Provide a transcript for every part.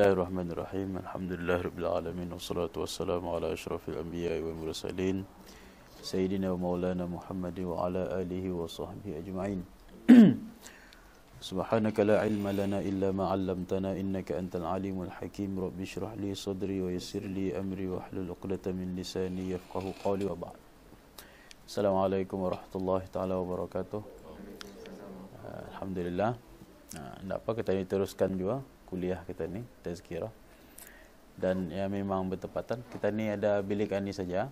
Bismillahirrahmanirrahim. Alhamdulillahirabbil alamin wassalatu wassalamu ala asyrafil anbiya'i wal mursalin sayyidina wa maulana Muhammadin wa ala alihi wa sahbihi ajma'in. Subhanaka la ilma lana illa ma 'allamtana innaka antal alimul hakim. Rabbi shrah li sadri wa yassir li amri wa hlul 'uqdatam min lisani yafqahu qawli wa ba'd. Assalamualaikum warahmatullahi taala wabarakatuh. Alhamdulillah. Tak apa, kita ni teruskan juga kuliah kita ni, tazkirah. Dan ya memang bertepatan, kita ni ada bilik ani saja.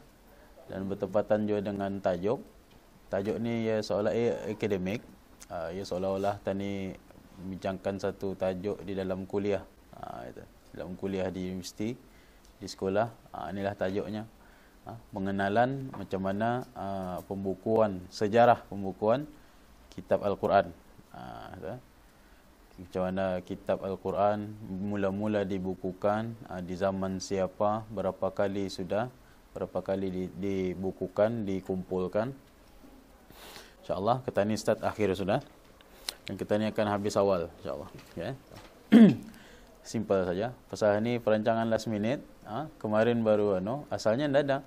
Dan bertepatan juga dengan tajuk. Tajuk ni ya seolah akademik. Ya seolah-olah tani bincangkan satu tajuk di dalam kuliah. Dalam kuliah di universiti, di sekolah. Inilah tajuknya. Pengenalan macam mana pembukuan, sejarah pembukuan kitab Al-Quran. Macam mana kitab Al-Quran mula-mula dibukukan, di zaman siapa, berapa kali dibukukan, dikumpulkan. InsyaAllah kita ni start akhir sudah, dan kita ni akan habis awal insyaAllah. Okay. Simple saja. Pasal ni perancangan last minute. Kemarin baru asalnya tidak ada.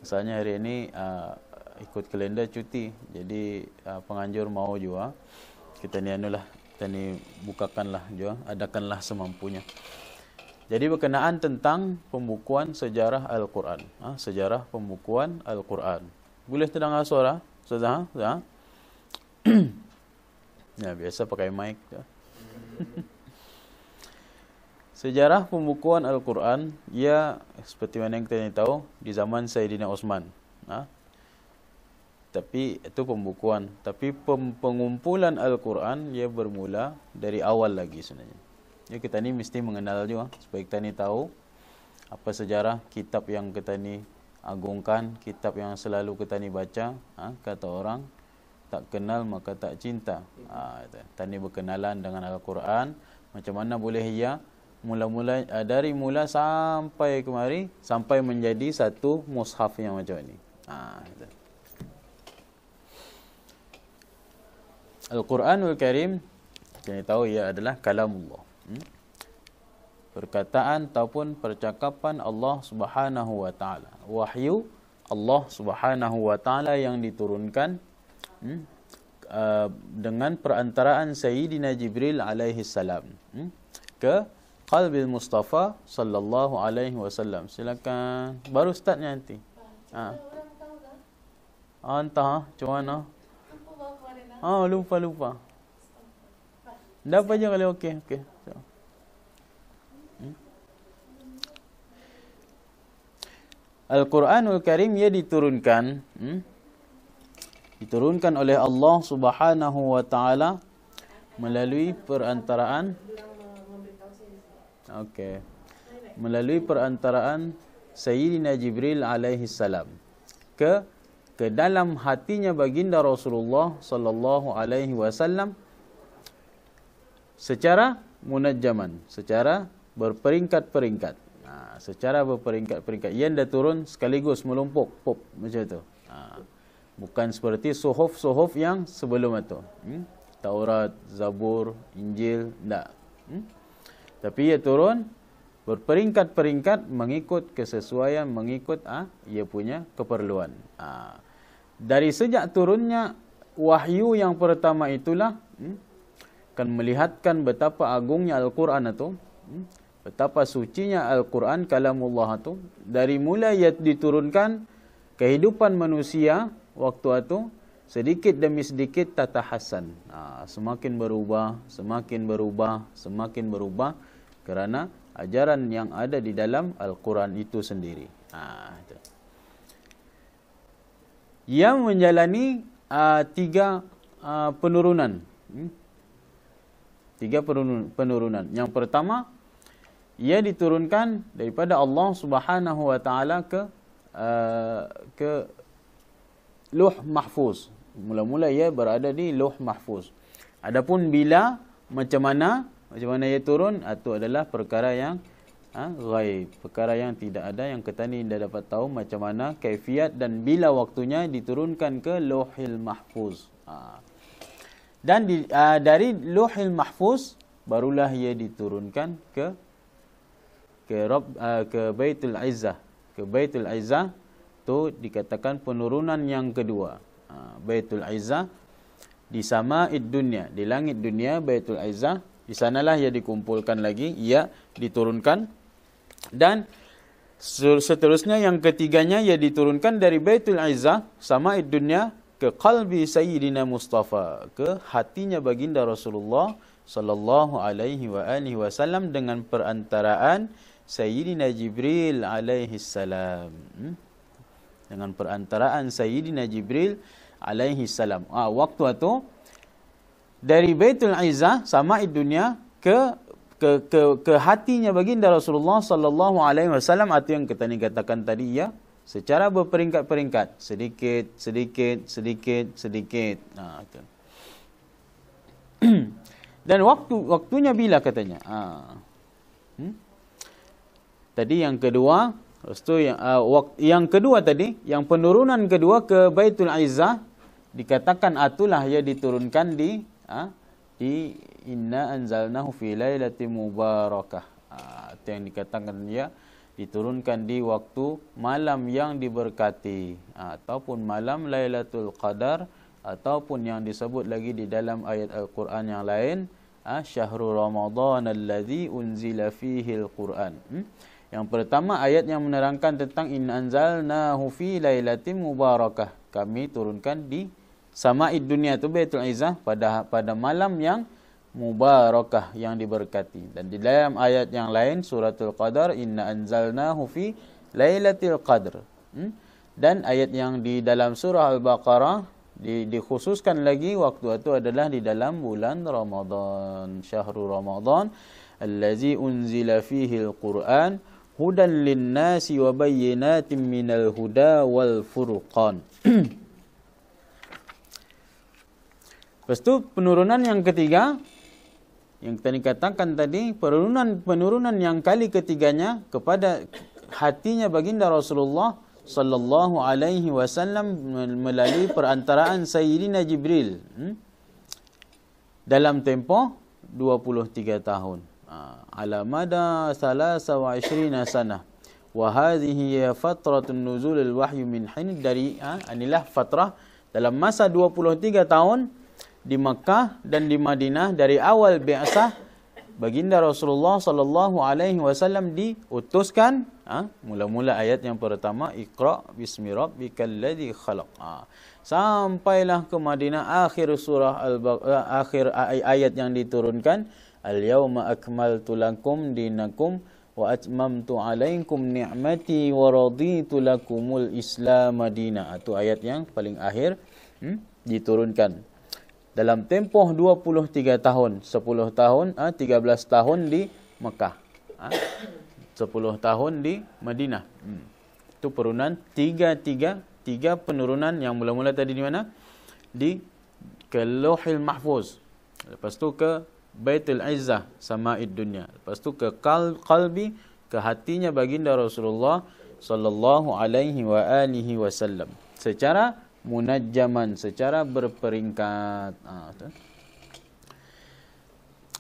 Asalnya hari ini ikut kalender cuti. Jadi penganjur mau juga kita ni kita ni bukakanlah juga, adakanlah semampunya. Jadi berkenaan tentang pembukuan sejarah Al-Quran. Sejarah pembukuan Al-Quran. Boleh terdengar suara? Sudah? Ya, biasa pakai mic. Sejarah pembukuan Al-Quran, ya seperti mana yang kita tahu, di zaman Sayyidina Utsman. Tapi itu pembukuan. Tapi pengumpulan Al-Quran, ia bermula dari awal lagi sebenarnya. Ya, kita ni mesti mengenal juga, supaya kita ni tahu apa sejarah kitab yang kita ni agungkan, kitab yang selalu kita ni baca. Kata orang, tak kenal maka tak cinta. Kita ni berkenalan dengan Al-Quran. Macam mana boleh ia mula-mula, dari mula sampai kemari, sampai menjadi satu mushaf yang macam ni. Al-Quranul Karim, kita tahu ia adalah kalamullah. Perkataan ataupun percakapan Allah Subhanahu wa taala. Wahyu Allah Subhanahu wa taala yang diturunkan dengan perantaraan Sayyidina Jibril alaihi salam ke qalbil Mustafa sallallahu alaihi wasallam. Silakan. Baru startnya nanti. Entah macam mana. Lupa. Dah apa je kalau okey. Al-Quranul Karim ia diturunkan oleh Allah Subhanahu wa taala melalui perantaraan melalui perantaraan Sayyidina Jibril alaihi salam ke dalam hatinya baginda Rasulullah sallallahu alaihi wasallam secara munajjaman, secara berperingkat-peringkat. Secara berperingkat-peringkat. Yang dah turun sekaligus melumpuk pop macam tu. Bukan seperti suhuf-suhuf yang sebelum itu. Taurat, Zabur, Injil, tak. Tapi ia turun berperingkat-peringkat mengikut kesesuaian, mengikut ia punya keperluan. Dari sejak turunnya wahyu yang pertama itulah akan melihatkan betapa agungnya Al-Quran itu, betapa sucinya Al-Quran kalamullah itu. Dari mula ia diturunkan, kehidupan manusia waktu itu sedikit demi sedikit tatahasan. Semakin berubah kerana ajaran yang ada di dalam Al-Quran itu sendiri. Yang menjalani tiga penurunan. Tiga penurunan. Yang pertama, ia diturunkan daripada Allah Subhanahu wa taala ke Lauh Mahfuz. Mula-mula ia berada di Lauh Mahfuz. Adapun bila macam mana ia turun, itu adalah perkara yang ghaib, perkara yang tidak ada, yang kita ni dah dapat tahu macam mana kaifiat dan bila waktunya diturunkan ke Lauhil Mahfuz. Dan dari Lauhil Mahfuz barulah ia diturunkan ke ke Baitul Izzah. Ke Baitul Izzah tu dikatakan penurunan yang kedua. Baitul Izzah di sama'id dunia, di langit dunia Baitul Izzah, di sanalah ia dikumpulkan lagi, ia diturunkan. Dan seterusnya yang ketiganya ia diturunkan dari Baitul Izzah, sama'id dunia, ke qalbi Sayyidina Mustafa, ke hatinya baginda Rasulullah sallallahu alaihi wa alihi wasallam dengan perantaraan Sayyidina Jibril alaihi salam. Dengan perantaraan Sayyidina Jibril alaihi salam. Waktu itu dari Baitul Izzah sama'id dunia ke hatinya baginda Rasulullah sallallahu alaihi wasallam, atau yang kita katakan tadi ya, secara berperingkat-peringkat, sedikit. Dan waktunya bila katanya? Tadi yang kedua, yang kedua tadi, yang penurunan kedua ke Baitul Izzah, dikatakan atulah ia diturunkan di inna anzalnahu fi lailatin mubarakah. Itu yang dikatakan ya diturunkan di waktu malam yang diberkati, ataupun malam Lailatul Qadar, ataupun yang disebut lagi di dalam ayat Al-Quran yang lain, syahrul Ramadan alladzi unzila fihi al-Quran. Yang pertama ayat yang menerangkan tentang inna anzalnahu fi lailatin mubarakah, kami turunkan di sama'id dunia tu Baitul Izzah pada malam yang mubarakah, yang diberkati. Dan di dalam ayat yang lain suratul Qadar, inna anzalnahu fi lailatul qadr. Dan ayat yang di dalam surah Al-Baqarah dikhususkan lagi waktu itu adalah di dalam bulan Ramadan, syahrul Ramadan allazi unzila fihi al-Quran hudan lin-nasi wa bayyinatin minal huda wal furqan. Lepas tu penurunan yang ketiga, yang kita katakan tadi, penurunan yang kali ketiganya kepada hatinya baginda Rasulullah sallallahu alaihi wasallam melalui perantaraan Sayyidina Jibril dalam tempoh 23 tahun. Ala mada 23 sanah. Wa hadhihi fatratun nuzul al-wahyi min hin, dari inilah fatrah dalam masa 23 tahun di Makkah dan di Madinah, dari awal bi'asah baginda Rasulullah sallallahu alaihi wasallam diutuskan. Mula-mula ayat yang pertama, Iqra bismi rabbikal ladzi khalaq, sampailah ke Madinah, akhir surah akhir ayat yang diturunkan, al yauma akmaltu lakum dinakum wa atmamtu alaikum ni'mati wa raditu lakumul islam madina. Itu ayat yang paling akhir diturunkan. Dalam tempoh 23 tahun, 10 tahun, 13 tahun di Mekah, 10 tahun di Madinah. Itu penurunan tiga penurunan yang mula-mula tadi di mana? Ke Lauhil Mahfuz. Lepas tu ke Baitul Izzah, sama'id dunia. Lepas tu ke qalbi, ke hatinya baginda Rasulullah sallallahu alaihi wa alihi wasallam. Secara munajjaman, secara berperingkat.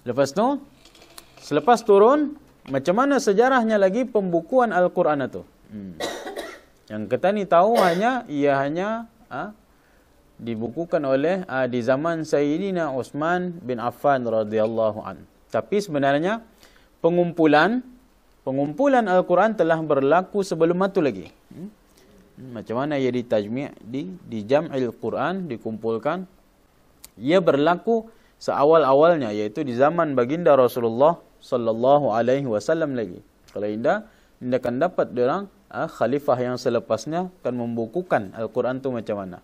Lepas tu, selepas turun, macam mana sejarahnya lagi pembukuan Al-Quran itu? Yang kita ni tahu ia hanya dibukukan oleh di zaman Sayyidina Utsman bin Affan radhiyallahu an. Tapi sebenarnya pengumpulan Al-Quran telah berlaku sebelum itu lagi. Macam mana ia ditajmi' di jam'il Quran, dikumpulkan. Ia berlaku seawal-awalnya, iaitu di zaman baginda Rasulullah sallallahu alaihi wasallam lagi. Kalau anda akan dapat orang khalifah yang selepasnya akan membukukan Al-Quran tu macam mana.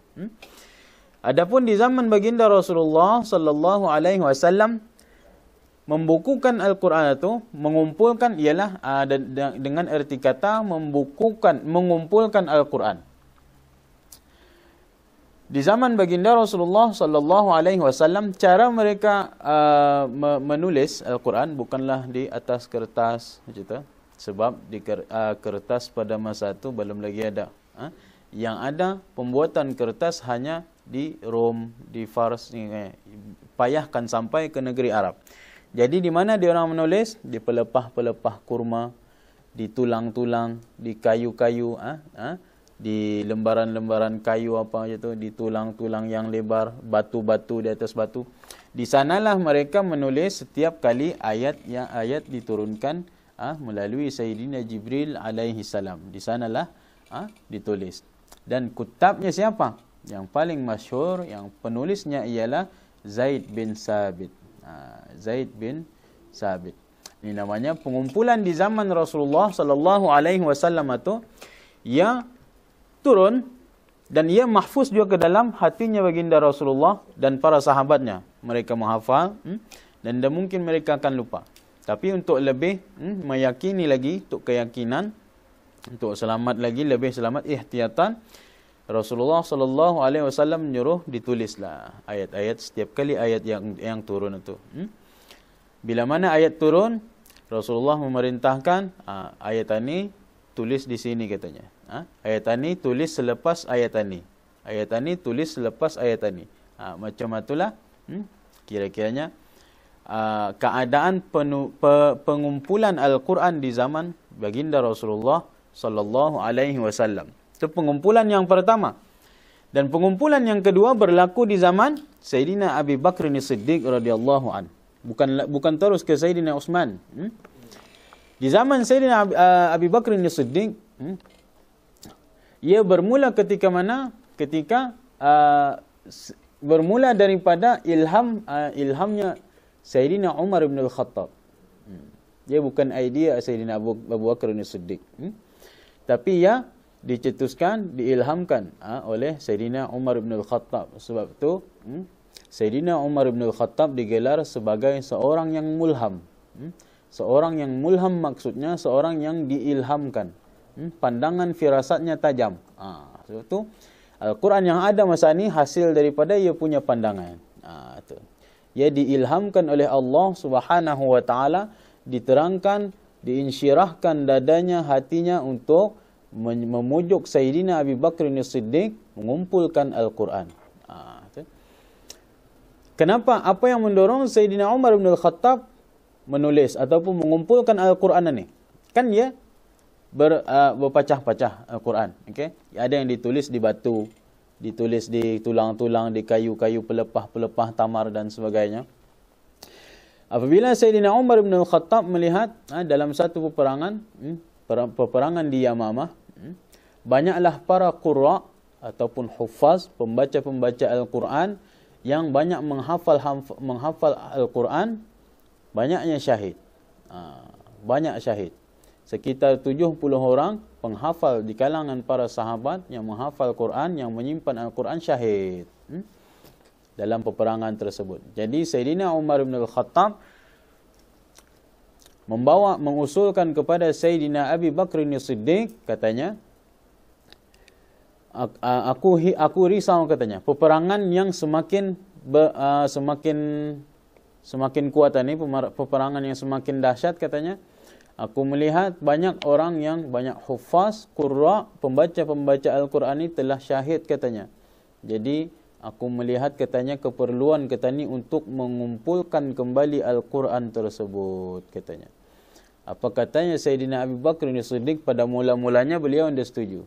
Adapun di zaman baginda Rasulullah sallallahu alaihi wasallam, membukukan Al-Quran itu, mengumpulkan, ialah dengan erti kata mengumpulkan Al-Quran. Di zaman baginda Rasulullah sallallahu alaihi wasallam, cara mereka menulis Al-Quran bukanlah di atas kertas macam, sebab di kertas pada masa itu belum lagi ada. Yang ada pembuatan kertas hanya di Rom, di Fars, payahkan sampai ke negeri Arab. Jadi di mana dia orang menulis? Di pelepah-pelepah kurma, di tulang-tulang, di kayu-kayu, di lembaran-lembaran kayu apa aja tu, di tulang-tulang yang lebar, batu-batu di atas batu. Di sanalah mereka menulis setiap kali ayat diturunkan melalui Sayyidina Jibril alaihi salam. Di sanalah ditulis. Dan kutabnya siapa? Yang paling masyhur, yang penulisnya ialah Zaid bin Sabit. Zaid bin Sabit. Ini namanya pengumpulan di zaman Rasulullah sallallahu alaihi wasallam itu yang turun dan ia mahfuz juga ke dalam hatinya baginda Rasulullah dan para sahabatnya. Mereka menghafal dan tidak mungkin mereka akan lupa. Tapi untuk lebih meyakini lagi, untuk keyakinan, untuk selamat lagi, lebih selamat ihtiyatan, Rasulullah sallallahu alaihi wasallam menyuruh ditulislah ayat-ayat setiap kali ayat yang turun itu. Bila mana ayat turun, Rasulullah memerintahkan ayat ini tulis di sini katanya. Ayat ini tulis selepas ayat ini. Ayat ini tulis selepas ayat ini. Macam itulah kira-kiranya keadaan pengumpulan Al-Quran di zaman baginda Rasulullah sallallahu alaihi wasallam. Itu pengumpulan yang pertama. Dan pengumpulan yang kedua berlaku di zaman Sayyidina Abi Bakr As-Siddiq radhiyallahu an. Bukan terus ke Sayyidina Utsman. Di zaman Sayyidina Abi Bakr As-Siddiq, ia bermula ketika mana? Ketika bermula daripada ilhamnya Sayyidina Umar bin Al-Khattab. Dia bukan idea Sayyidina Abu Bakr As-Siddiq. Tapi ia dicetuskan, diilhamkan oleh Sayyidina Umar bin Al-Khattab. Sebab itu Sayyidina Umar bin Al-Khattab digelar sebagai seorang yang mulham. Seorang yang mulham maksudnya seorang yang diilhamkan. Pandangan firasatnya tajam. Sebab itu Al-Quran yang ada masa ini hasil daripada ia punya pandangan. Itu. Ia diilhamkan oleh Allah Subhanahu wa taala, diterangkan, diinsyirahkan dadanya, hatinya untuk memujuk Sayyidina Abi Bakr As-Siddiq mengumpulkan Al-Quran. Kenapa? Apa yang mendorong Sayyidina Umar bin Al-Khattab menulis ataupun mengumpulkan Al-Quran ini? Kan dia berpacah-pacah Al-Quran. Okay? Ada yang ditulis di batu, ditulis di tulang-tulang, di kayu-kayu, pelepah-pelepah tamar dan sebagainya. Apabila Sayyidina Umar bin Al-Khattab melihat dalam satu peperangan di Yamamah, banyaklah para qurra ataupun huffaz, pembaca-pembaca Al-Quran yang banyak menghafal Al-Quran, banyaknya syahid. Banyak syahid. Sekitar 70 orang penghafal di kalangan para sahabat yang menghafal Quran, yang menyimpan Al-Quran syahid dalam peperangan tersebut. Jadi Sayyidina Umar bin Al-Khattab mengusulkan kepada Sayyidina Abi Bakr As-Siddiq, katanya, aku risau katanya, peperangan yang semakin kuat ini, peperangan yang semakin dahsyat katanya. Aku melihat banyak orang yang banyak huffaz, qurra, pembaca-pembaca Al-Quran ini telah syahid katanya. Jadi aku melihat katanya keperluan katanya untuk mengumpulkan kembali Al-Quran tersebut katanya. Apa katanya Sayyidina Abi Bakr As-Siddiq? Pada mula-mulanya beliau tidak setuju.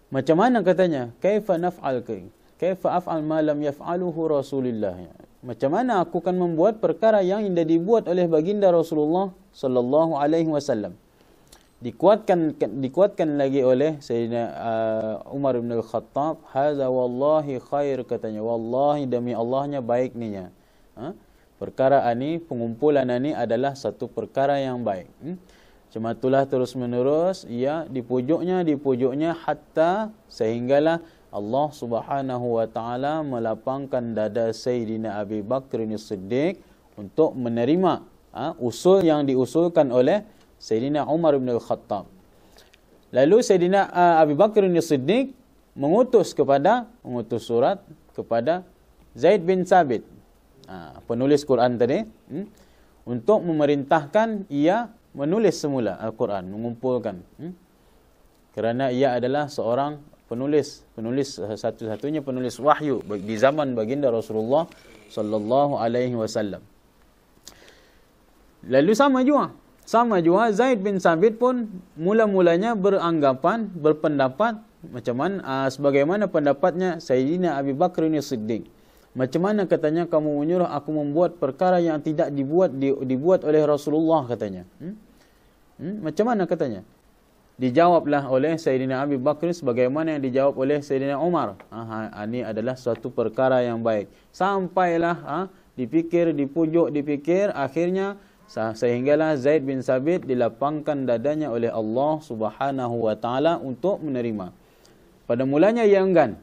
Macam mana katanya? Kaifa naf'al kaifa af'al ma lam yaf'aluhu Rasulullah. Macam mana aku akan membuat perkara yang tidak dibuat oleh baginda Rasulullah sallallahu alaihi wasallam? Dikuatkan lagi oleh Sayyidina Umar bin Al-Khattab, hadza wallahi khair katanya, wallahi demi Allahnya baik ninya. Perkara ini, pengumpulan ini adalah satu perkara yang baik. Cuma itulah terus menerus ia dipujuknya hatta sehinggalah Allah Subhanahu wa taala melapangkan dada Sayyidina Abi Bakr As-Siddiq untuk menerima usul yang diusulkan oleh Sayyidina Umar bin Al-Khattab. Lalu Sayyidina Abi Bakr As-Siddiq mengutus surat kepada Zaid bin Sabit, penulis Quran tadi, untuk memerintahkan ia menulis semula Al-Quran, mengumpulkan. Kerana ia adalah seorang penulis satu-satunya penulis wahyu di zaman baginda Rasulullah sallallahu alaihi wasallam. Lalu sama juga Sama juga Zaid bin Sabit pun mula-mulanya berpendapat macam mana sebagaimana pendapatnya Sayyidina Abu Bakar As-Siddiq. Macam mana katanya kamu menyuruh aku membuat perkara yang tidak dibuat oleh Rasulullah katanya. Macam mana katanya? Dijawablah oleh Sayyidina Abu Bakar sebagaimana yang dijawab oleh Sayyidina Umar. Ini adalah suatu perkara yang baik. Sampailah dipikir, dipikir, akhirnya sehinggalah Zaid bin Sabit dilapangkan dadanya oleh Allah Subhanahu wa taala untuk menerima. Pada mulanya ia enggan.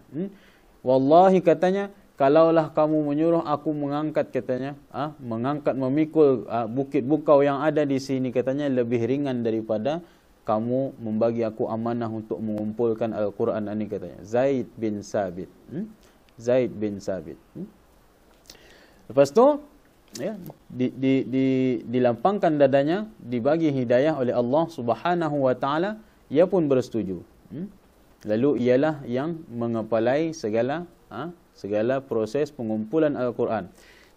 Wallahi katanya, kalaulah kamu menyuruh aku mengangkat katanya, memikul bukit bukau yang ada di sini katanya lebih ringan daripada kamu membagi aku amanah untuk mengumpulkan Al-Quran ini katanya. Zaid bin Sabit. Zaid bin Sabit. Lepas tu ya, dilampangkan dadanya, dibagi hidayah oleh Allah Subhanahu wa taala, ia pun bersetuju. Lalu ialah yang mengepalai segala proses pengumpulan Al-Quran.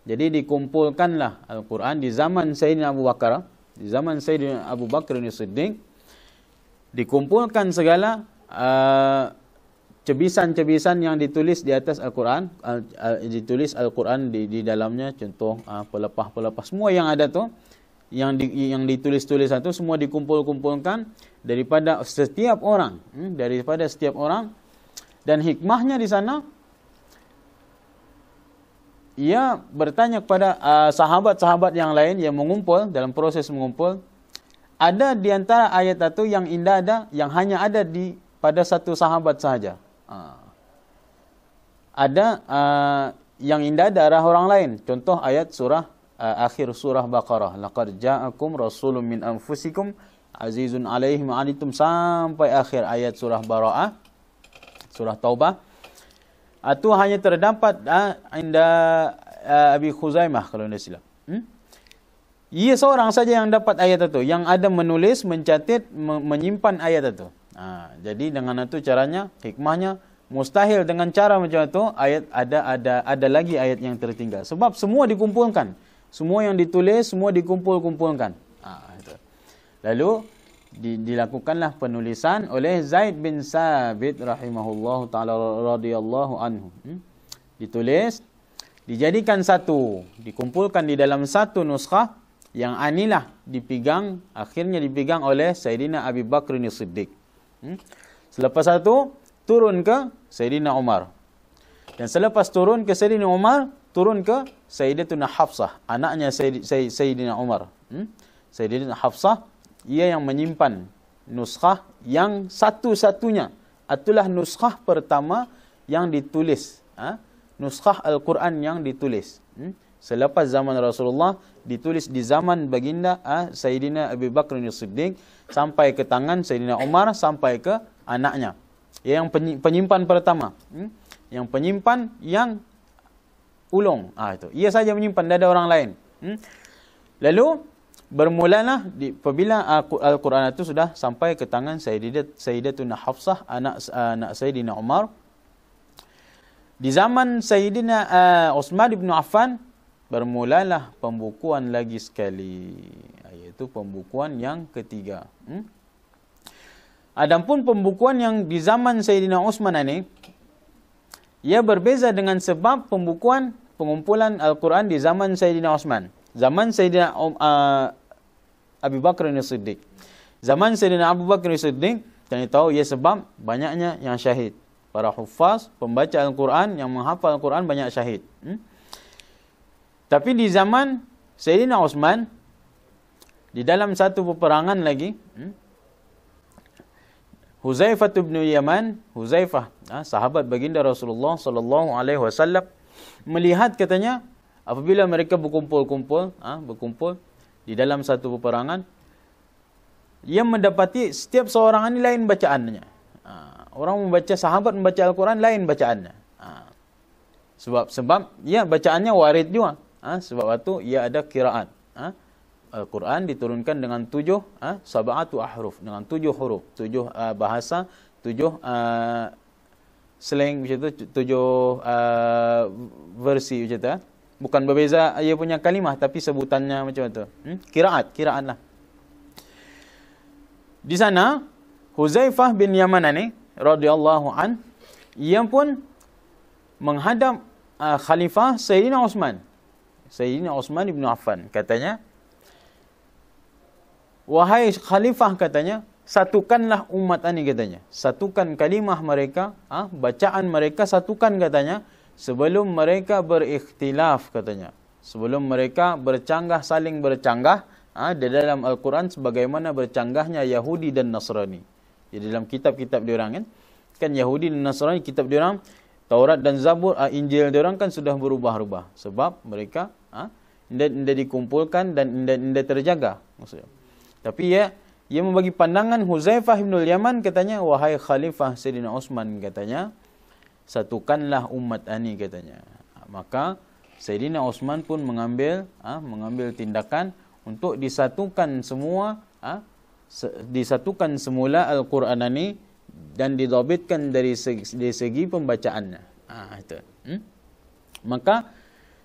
Jadi dikumpulkanlah Al-Quran di zaman Sayyidina Abu Bakar, di zaman Sayyidina Abu Bakar As-Siddiq, dikumpulkan segala cebisan-cebisan yang ditulis di atas Al-Quran, ditulis Al-Quran di dalamnya, contoh pelepah-pelepah semua yang ada tu, yang ditulis-tulis itu semua dikumpul-kumpulkan daripada setiap orang, dan hikmahnya di sana ia bertanya kepada sahabat-sahabat yang lain yang mengumpul, dalam proses mengumpul, ada di antara ayat itu yang indah ada, yang hanya ada pada satu sahabat sahaja. Ada yang indah darah orang lain. Contoh ayat akhir surah Baqarah. Laqad ja'akum rasulun min anfusikum azizun alaihi ma anittum, sampai akhir ayat surah Bara'ah, surah Taubah. Itu hanya terdapat inda Abi Khuzaimah kalau tidak silap. Ia seorang saja yang dapat ayat itu, yang ada menulis, mencatat, menyimpan ayat itu. Jadi dengan itu caranya, hikmahnya, mustahil dengan cara macam itu ayat ada lagi ayat yang tertinggal. Sebab semua dikumpulkan, semua yang ditulis, semua dikumpulkan. Lalu dilakukanlah penulisan oleh Zaid bin Sabit rahimahullahu taala radhiyallahu anhu. Ditulis, dijadikan satu, dikumpulkan di dalam satu nuskhah, yang anilah akhirnya dipegang oleh Sayyidina Abu Bakar As-Siddiq. Selepas itu turun ke Sayyidina Umar. Dan selepas turun ke Sayyidina Umar, turun ke Sayyidatuna Hafsah, anaknya Sayyidina Umar. Sayyidina Hafsah, ia yang menyimpan nuskhah yang satu-satunya. Itulah nuskhah pertama yang ditulis. Nuskhah Al-Quran yang ditulis. Selepas zaman Rasulullah, ditulis di zaman baginda Sayyidina Abu Bakar As-Siddiq, sampai ke tangan Sayyidina Umar, sampai ke anaknya. Yang penyimpan pertama. Yang penyimpan yang ulung. Itu. Ia saja menyimpan, tidak ada orang lain. Lalu bermulalah apabila Al-Quran itu sudah sampai ke tangan Sayyidatuna Hafsah, anak Sayyidina Umar. Di zaman Sayyidina Utsman bin Affan, bermulalah pembukuan lagi sekali, iaitu pembukuan yang ketiga. Adapun pembukuan yang di zaman Sayyidina Utsman ini, ia berbeza dengan sebab pengumpulan Al-Quran di zaman Sayyidina Utsman. Zaman Sayyidina Abu Bakar As-Siddiq. Zaman Sayyidina Abu Bakar As-Siddiq, kita tahu ia sebab banyaknya yang syahid. Para huffaz, pembaca Al-Quran, yang menghafal Al-Quran banyak syahid. Tapi di zaman Sayyidina Utsman, di dalam satu peperangan lagi, Huzaifah bin Yaman, sahabat baginda Rasulullah sallallahu alaihi wasallam, melihat katanya apabila mereka berkumpul di dalam satu peperangan, ia mendapati setiap seorang ini lain bacaannya. Sahabat membaca Al-Quran lain bacaannya. Sebab ya bacaannya warid juga. Sebab itu ia ada qiraat. Al-Quran diturunkan dengan 7 sab'atu ahruf, dengan 7 huruf, 7 bahasa, 7 slang macam tu, 7 versi macam tu. Bukan berbeza ia punya kalimah, tapi sebutannya macam tu. Qiraat lah. Di sana Huzaifah bin Yaman ni radhiyallahu an, ia pun menghadap khalifah Sayyidina Uthman. Sayyidina Uthman ibn Affan katanya, wahai khalifah, katanya, satukanlah umat ini, katanya. Satukan kalimah mereka, bacaan mereka satukan, katanya, sebelum mereka berikhtilaf, katanya. Sebelum mereka bercanggah, saling bercanggah di dalam Al-Quran sebagaimana bercanggahnya Yahudi dan Nasrani. Jadi dalam kitab-kitab diorang kan Yahudi dan Nasrani, kitab diorang Taurat dan Zabur, Injil diorang kan sudah berubah-ubah sebab mereka tidak dikumpulkan dan tidak terjaga maksudnya. Tapi ia membagi pandangan Huzaifah bin Yaman, katanya, wahai khalifah Sayyidina Uthman, katanya, satukanlah umat ini, katanya. Maka Sayyidina Uthman pun mengambil tindakan untuk disatukan semua, disatukan semula Al-Quran ini dan didhabitkan dari segi pembacaannya. Itu. Maka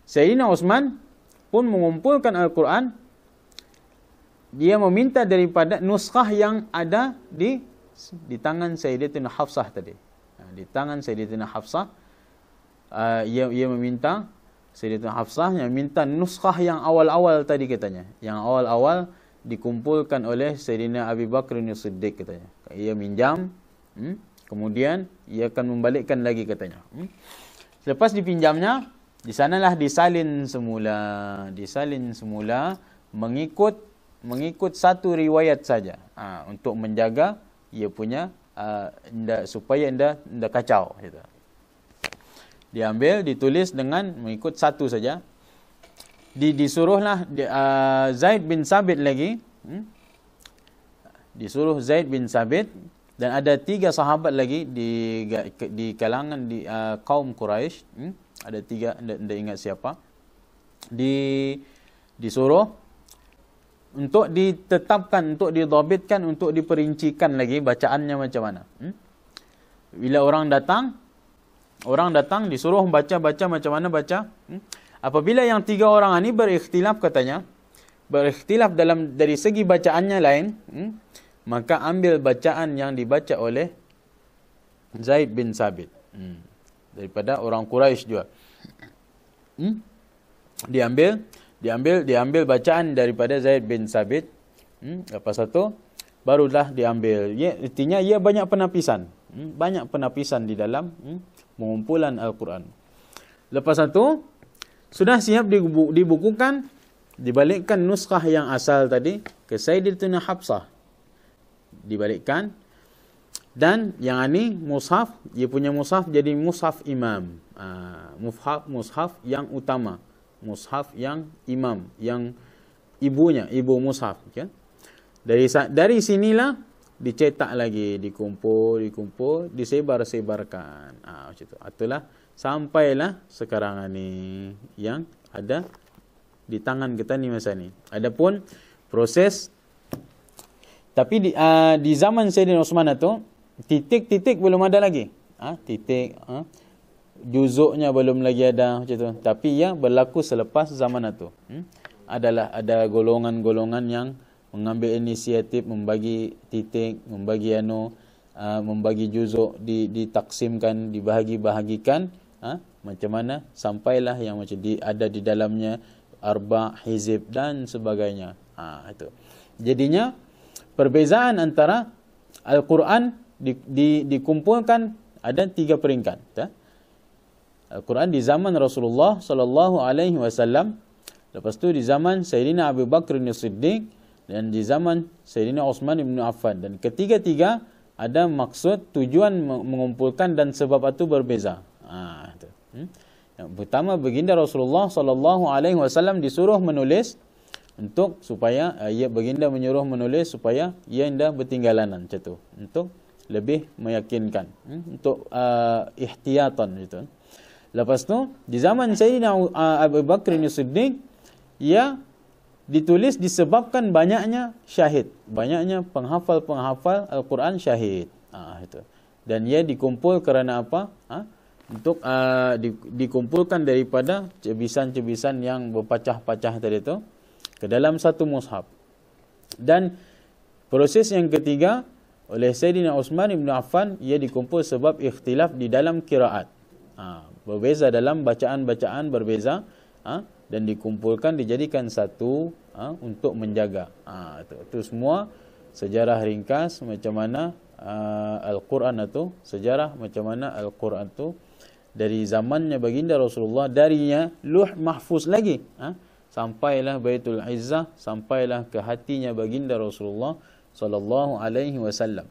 Sayyidina Uthman pun mengumpulkan Al-Quran. Dia meminta daripada nuskhah yang ada di tangan Sayyidatina Hafsah tadi. Di tangan Sayyidatina Hafsah, ia meminta Sayyidatina Hafsah yang minta nuskhah yang awal-awal tadi, katanya. Yang awal-awal dikumpulkan oleh Sayyidina Abi Bakr As-Siddiq, katanya. Ia minjam, kemudian ia akan membalikkan lagi, katanya. Selepas dipinjamnya, di sanalah disalin semula. Disalin semula mengikut satu riwayat saja. Untuk menjaga ia punya supaya tidak kacau, gitu. Diambil, ditulis dengan mengikut satu saja. Disuruhlah Zaid bin Sabit lagi. Disuruh Zaid bin Sabit, dan ada 3 sahabat lagi di kalangan kaum Quraisy. Ada 3, tidak ingat siapa. Disuruh untuk ditetapkan, untuk didhabitkan, untuk diperincikan lagi bacaannya macam mana. Bila orang datang disuruh baca macam mana baca. Apabila yang 3 orang ini berikhtilaf, katanya, berikhtilaf dari segi bacaannya lain, maka ambil bacaan yang dibaca oleh Zaid bin Sabit, daripada orang Quraisy juga. Diambil bacaan daripada Zaid bin Sabit. Lepas itu barulah diambil. Artinya ia banyak penapisan. Banyak penapisan di dalam pengumpulan Al-Quran. Lepas itu sudah siap dibukukan, dibalikkan nuskhah yang asal tadi ke Sayyidatina Hafsah. Dibalikkan. Dan yang ini mushaf, dia punya mushaf jadi mushaf imam. Mushaf yang utama. Mushaf yang imam, yang ibu mushaf. Okay? Dari sinilah dicetak lagi, dikumpul, disebar-sebarkan. Macam itu. Itulah sampailah sekarang ini yang ada di tangan kita ni masa ni. Adapun proses, tapi di zaman Sayyidina Uthman itu titik-titik belum ada lagi. Juzuknya belum lagi ada macam tu. Tapi ia berlaku selepas zaman itu. Ada golongan-golongan yang mengambil inisiatif membagi titik, membagi juzuk, ditaksimkan, dibahagi-bahagikan, macam mana sampailah yang macam ada di dalamnya arba', hizib dan sebagainya. Itu. Jadinya perbezaan antara Al-Quran dikumpulkan ada 3 peringkat. Al-Quran di zaman Rasulullah sallallahu alaihi wasallam, lepas tu di zaman Sayyidina Abu Bakr As-Siddiq, dan di zaman Sayyidina Uthman ibn Affan. Dan ketiga-tiga ada maksud, tujuan mengumpulkan dan sebab itu berbeza. Itu. Yang pertama, baginda Rasulullah sallallahu alaihi wasallam disuruh menulis supaya baginda menyuruh menulis supaya ia tidak bertinggalan macam tu, untuk lebih meyakinkan, untuk ihtiyatan gitu. Lepas tu di zaman Sayyidina Abu Bakr As-Siddiq, ia ditulis disebabkan banyaknya syahid, banyaknya penghafal Al-Quran syahid. Itu. Dan ia dikumpul kerana apa? Untuk dikumpulkan daripada cebisan-cebisan yang berpacah-pacah tadi itu ke dalam satu mushaf. Dan Proses yang ketiga oleh Sayyidina Uthman ibn Affan, ia dikumpul sebab ikhtilaf di dalam qiraat. Berbeza dalam bacaan-bacaan berbeza, dan dikumpulkan dijadikan satu untuk menjaga. Itu semua sejarah ringkas macam mana Al-Quran itu, sejarah macam mana Al-Quran itu dari zamannya baginda Rasulullah, darinya Luh Mahfuz lagi, sampailah Baitul Izzah, sampailah ke hatinya baginda Rasulullah sallallahu alaihi wasallam.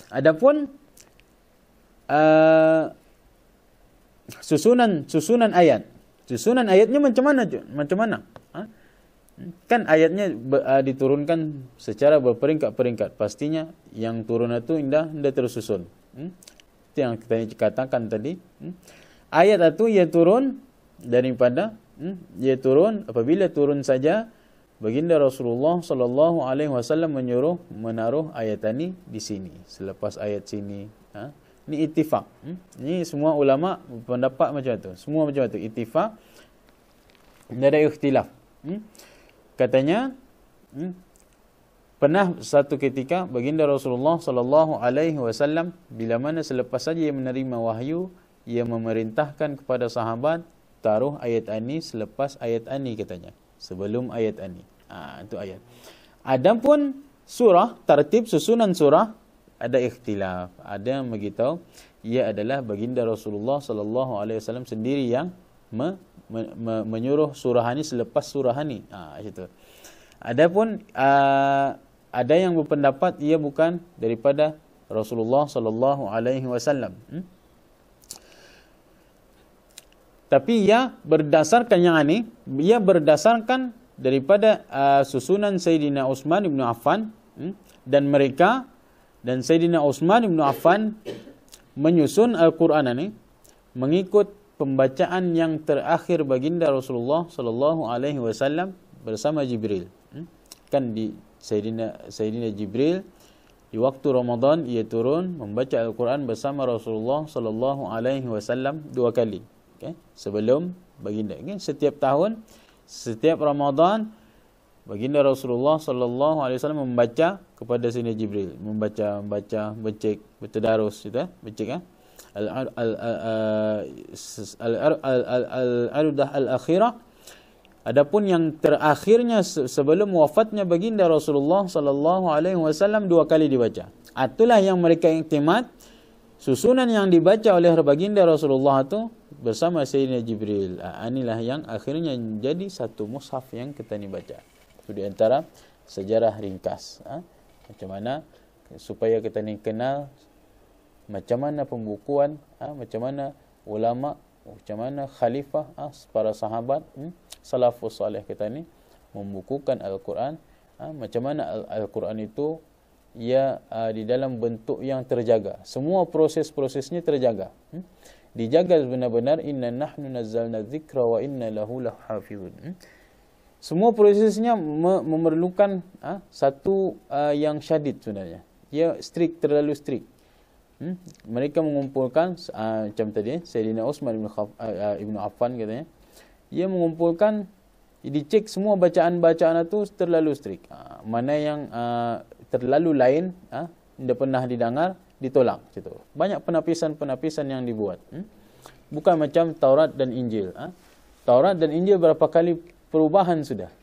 Adapun susunan ayatnya macam mana? Macam mana? Kan ayatnya diturunkan secara berperingkat-peringkat. Pastinya yang turun itu indah tersusun. Itu yang kita katakan tadi. Ayat itu ia turun daripada apabila turun saja baginda Rasulullah sallallahu alaihi wasallam menyuruh menaruh ayat ini di sini, selepas ayat sini. Ini ittifaq. Ini semua ulama pendapat macam itu. Semua macam itu, ittifaq. Tidak ada ikhtilaf. Katanya pernah satu ketika baginda Rasulullah sallallahu alaihi wasallam bila mana selepas saja ia menerima wahyu, ia memerintahkan kepada sahabat taruh ayat ini selepas ayat ini, katanya, sebelum ayat ini. Itu ayat. Adapun surah, tertib susunan surah ada ikhtilaf. Ada yang beritahu ia adalah baginda Rasulullah sallallahu alaihi wasallam sendiri yang menyuruh surah ini selepas surah ini. Itu. Adapun ada yang berpendapat ia bukan daripada Rasulullah sallallahu alaihi wasallam. Tapi ia berdasarkan yang ini, ia berdasarkan daripada susunan Sayyidina Uthman ibn Affan, dan Sayyidina Uthman ibn Affan menyusun Al-Quran ini mengikut pembacaan yang terakhir baginda Rasulullah sallallahu alaihi wasallam bersama Jibril. Kan di Sayyidina Jibril di waktu Ramadan ia turun membaca Al-Quran bersama Rasulullah sallallahu alaihi wasallam 2 kali. Sebelum baginda. Setiap tahun, setiap Ramadan, baginda Rasulullah sallallahu alaihi wasallam membaca kepada Sayyidina Jibril, membaca, becek, bertadarus, gitu, becek. Al-Ardah al-akhirah. Adapun yang terakhirnya sebelum wafatnya baginda Rasulullah sallallahu alaihi wasallam 2 kali dibaca. Itulah yang mereka iktimat. Susunan yang dibaca oleh baginda Rasulullah itu bersama Sayyidina Jibril. Inilah yang akhirnya menjadi satu mushaf yang kita ni baca. Itu di antara sejarah ringkas. Macam mana supaya kita ni kenal macam mana pembukuan, macam mana ulama, macam mana khalifah, para sahabat, salafus salih kita ni membukukan Al-Quran. Macam mana Al-Quran itu ia di dalam bentuk yang terjaga. Semua proses-prosesnya terjaga. Dijaga benar-benar. Inna nahnu nazzalna dzikra wa inna lahu lahafizun. Semua prosesnya memerlukan satu yang syadid sebenarnya. Ia strict, terlalu strict. Mereka mengumpulkan macam tadi Sayyidina Uthman ibn Affan katanya, ia mengumpulkan, dicek semua bacaan-bacaan itu terlalu strict. Mana yang terlalu lain, tidak pernah didengar, ditolak. Gitu. Banyak penapisan-penapisan yang dibuat. Bukan macam Taurat dan Injil. Taurat dan Injil berapa kali perubahan sudah.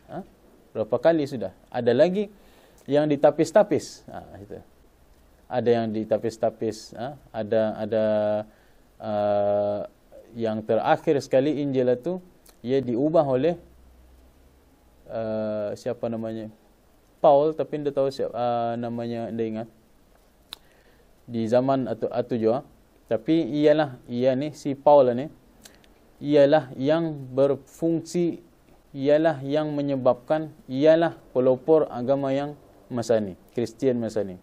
Berapa kali sudah. Ada lagi yang ditapis-tapis. Gitu. Ada yang ditapis-tapis. Ada yang terakhir sekali Injil itu, ia diubah oleh siapa namanya? Paul, tapi tidak tahu siapa namanya, tidak ingat. Di zaman atau juga, tapi ia ni si Paul ni, ialah yang berfungsi, ialah yang menyebabkan, ialah pelopor agama yang masa ni, Kristian masa ni.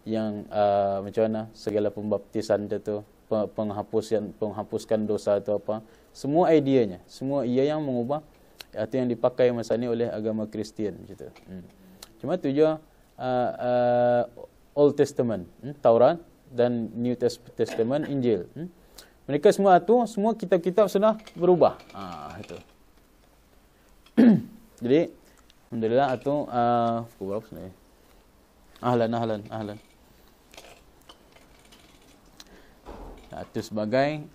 Yang macam mana segala pembaptisan itu, penghapuskan dosa atau apa, semua idenya, semua ia yang mengubah, atau yang dipakai masa ni oleh agama Kristian gitu. Cuma tu juga Old Testament, Taurat, dan New Testament, Injil. Mereka semua tu, semua kitab-kitab sudah berubah. Itu. Jadi alhamdulillah itu pukul berapa sebenarnya? Ahlan. Itu sebagai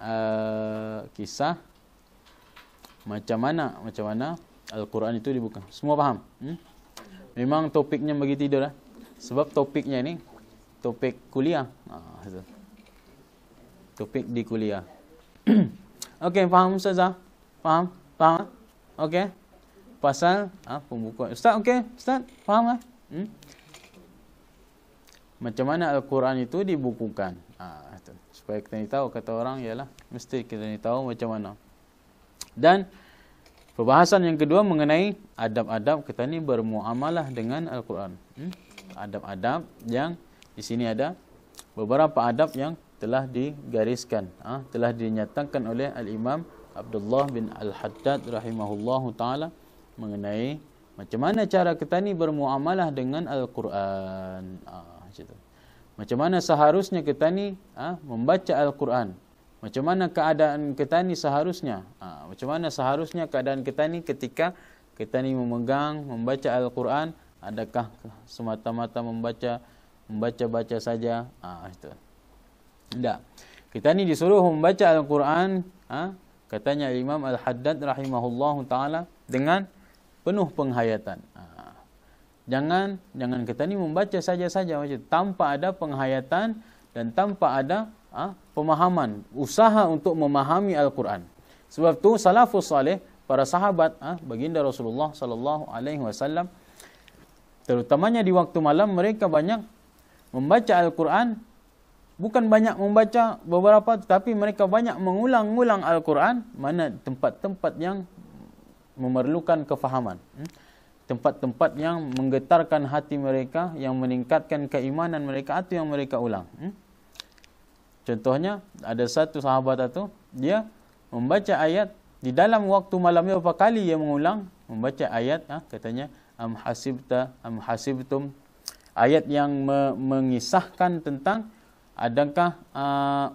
kisah macam mana Al-Quran itu dibuka. Semua faham? Memang topiknya bagi tidur lah. Sebab topiknya ni topik kuliah. Topik di kuliah. Okey, faham Ustazah? Faham? Okey. Pasal pembukuan. Ustaz, okey? Ustaz, faham tak? Macam mana Al-Quran itu dibukukan. Supaya kita ni tahu, kata orang ialah mesti kita ni tahu macam mana. Dan perbahasan yang kedua mengenai adab-adab kita ni bermuamalah dengan Al-Quran. Adab-adab yang di sini ada beberapa adab yang telah digariskan, telah dinyatakan oleh Al-Imam Abdullah bin Al-Haddad rahimahullahu taala mengenai macam mana cara kita ni bermuamalah dengan Al-Quran. Macam mana seharusnya kita ni membaca Al-Quran. Macam mana keadaan kita ni seharusnya. Macam mana seharusnya keadaan kita ni ketika kita ni membaca Al-Quran. Adakah semata-mata membaca saja? Itu. Tidak. Kita ni disuruh membaca Al-Quran, katanya Imam Al-Haddad rahimahullahu taala, dengan penuh penghayatan. Jangan kita ni membaca saja-saja macam tanpa ada penghayatan dan tanpa ada pemahaman, usaha untuk memahami Al-Quran. Sebab tu salafus salih, para sahabat baginda Rasulullah sallallahu alaihi wasallam, terutamanya di waktu malam, mereka banyak membaca Al-Quran. Bukan banyak membaca beberapa, tetapi mereka banyak mengulang-ulang Al-Quran mana tempat-tempat yang memerlukan kefahaman. Tempat-tempat yang menggetarkan hati mereka, yang meningkatkan keimanan mereka, itu yang mereka ulang. Contohnya, ada satu sahabat itu, dia membaca ayat di dalam waktu malamnya berapa kali dia mengulang membaca ayat, katanya am hasibtum, ayat yang mengisahkan tentang adakah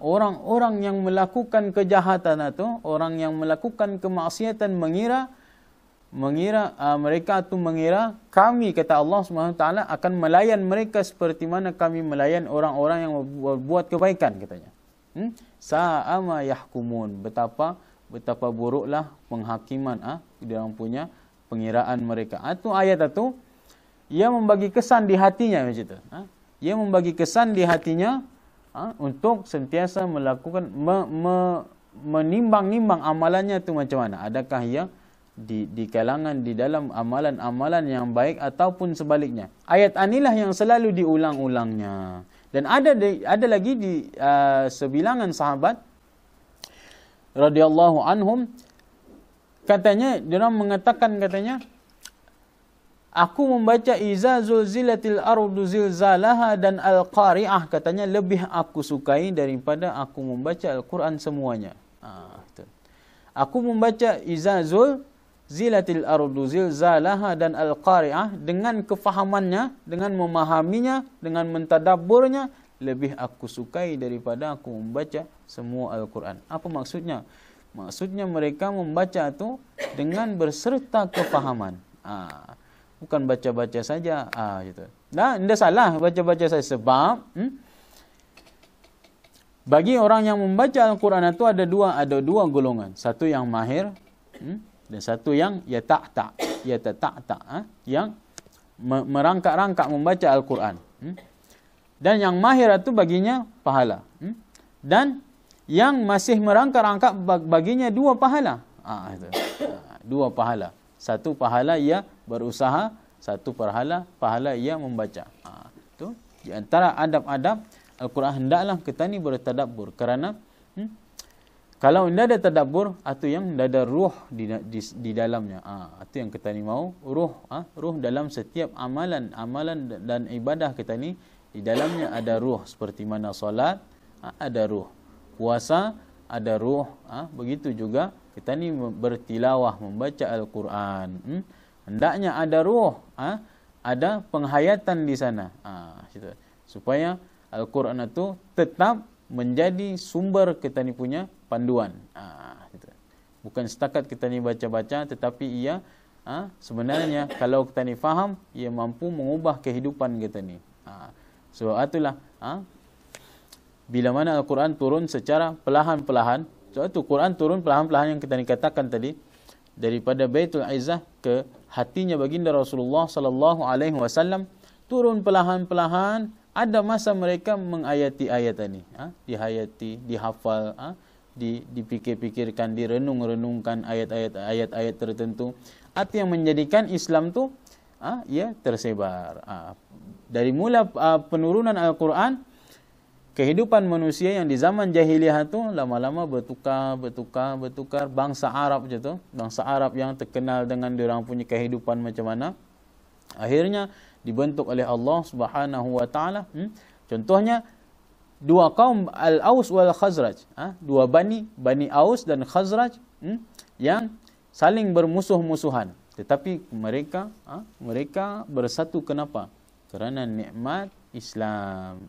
orang-orang yang melakukan kejahatan itu, orang yang melakukan kemaksiatan mengira mereka itu mengira kami, kata Allah SWT, akan melayan mereka seperti mana kami melayan orang-orang yang berbuat kebaikan, katanya. Sa'ama yahkumun, betapa buruklah penghakiman di dalam punya pengiraan mereka. Itu ayat itu ia membagi kesan di hatinya macam itu. Ia membagi kesan di hatinya untuk sentiasa melakukan menimbang-nimbang amalannya itu macam mana. Adakah ia di kalangan di dalam amalan-amalan yang baik ataupun sebaliknya. Ayat inilah yang selalu diulang-ulangnya. Dan ada lagi di sebilangan sahabat radhiyallahu anhum, katanya dia mengatakan, katanya, aku membaca iza zulzilatil ardu zilzalaha dan al-qari'ah, katanya, lebih aku sukai daripada aku membaca Al-Quran semuanya. Aku membaca iza zilatil ardu zilzalaha dan al-qari'ah dengan kefahamannya, dengan memahaminya, dengan mentadabburnya, lebih aku sukai daripada aku membaca semua Al-Quran. Apa maksudnya? Maksudnya mereka membaca itu dengan berserta kefahaman. Bukan baca-baca saja. Gitu. Nah, tidak salah baca-baca saja. Sebab bagi orang yang membaca Al-Quran itu ada dua golongan. Satu yang mahir, dan satu yang yata'ta', yang merangkak-rangkak membaca Al-Quran. Dan yang mahir itu baginya pahala. Dan yang masih merangkak-rangkak baginya 2 pahala. Dua pahala. Satu pahala ia berusaha, satu pahala ia membaca. Itu di antara adab-adab Al-Quran, hendaklah kita ni bertadabbur. Kerana kalau tidak ada tadabbur, itu yang tidak ada ruh di dalamnya. Itu yang kita ni mau, ruh dalam setiap amalan dan ibadah kita ni, di dalamnya ada ruh. Seperti mana solat ada ruh, puasa ada ruh, begitu juga kita ni bertilawah, membaca Al-Quran. Hendaknya ada ruh, ada penghayatan di sana, supaya Al-Quran itu tetap menjadi sumber kita ni punya panduan. Bukan setakat kita ni baca-baca, tetapi ia sebenarnya kalau kita ni faham, ia mampu mengubah kehidupan kita ni. Sebab itulah bila mana Al-Quran turun secara perlahan-perlahan. Sebab itu Quran turun perlahan-perlahan yang kita katakan tadi, daripada Baitul Izzah ke hatinya baginda Rasulullah sallallahu alaihi wasallam, turun perlahan-perlahan. Ada masa mereka mengayati ayat ini, dihayati, dihafal, dipikir-pikirkan, direnung-renungkan ayat-ayat tertentu. Itu yang menjadikan Islam tu ia tersebar. Dari mula penurunan Al-Quran, kehidupan manusia yang di zaman jahiliyah tu lama-lama bertukar. Bangsa Arab je tu, bangsa Arab yang terkenal dengan diorang punya kehidupan macam mana, akhirnya dibentuk oleh Allah Subhanahu wa taala. Contohnya dua kaum Al-Aus wal Khazraj, dua Bani Aus dan Khazraj, yang saling bermusuh-musuhan, tetapi mereka bersatu. Kenapa? Kerana nikmat Islam.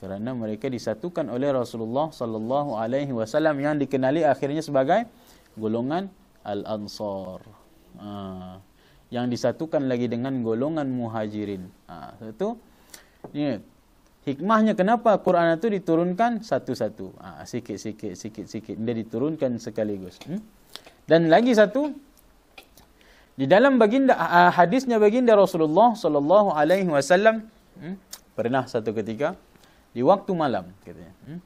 Kerana mereka disatukan oleh Rasulullah sallallahu alaihi wasallam yang dikenali akhirnya sebagai golongan Al-Ansar. Yang disatukan lagi dengan golongan Muhajirin. Itu ni hikmahnya kenapa Quran itu diturunkan satu-satu. Sikit-sikit dia diturunkan sekaligus. Dan lagi satu, di dalam hadisnya baginda Rasulullah sallallahu alaihi wasallam, pernah satu ketika di waktu malam katanya,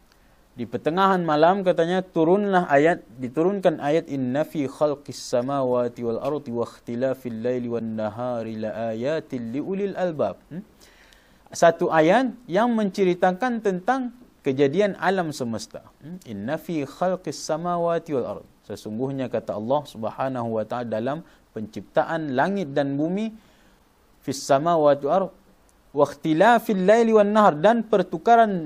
di pertengahan malam katanya, diturunkan ayat inna fi khalqis samawati wal ardi wa ikhtilafil laili wan nahari laayatil liulil albab. Satu ayat yang menceritakan tentang kejadian alam semesta. Inna fi khalqis samawati wal ardi, sesungguhnya kata Allah Subhanahu wa taala dalam penciptaan langit dan bumi, fis samawati wal ardi wa ikhtilafil laili wan nahar, dan pertukaran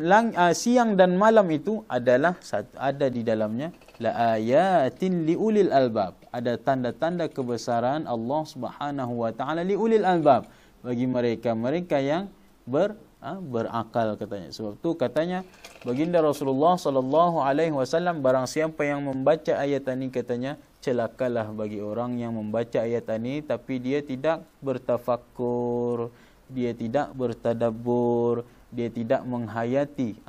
siang dan malam itu adalah ada di dalamnya la ayatin liulil albab, ada tanda-tanda kebesaran Allah Subhanahu wa taala liulil albab, bagi mereka yang berakal katanya. Sebab tu katanya baginda Rasulullah sallallahu alaihi wasallam, barang siapa yang membaca ayat ini katanya, celakalah bagi orang yang membaca ayat ini tapi dia tidak bertafakkur, dia tidak bertadabbur, dia tidak menghayati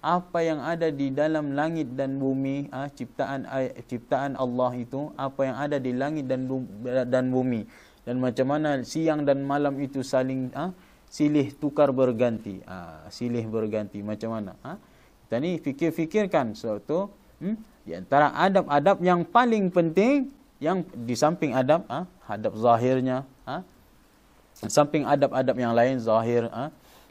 apa yang ada di dalam langit dan bumi, ciptaan Allah itu, apa yang ada di langit dan bumi, dan macam mana siang dan malam itu saling silih tukar berganti, macam mana. Kita ni fikirkan suatu di antara adab-adab yang paling penting, yang di samping adab zahirnya, samping adab-adab yang lain zahir,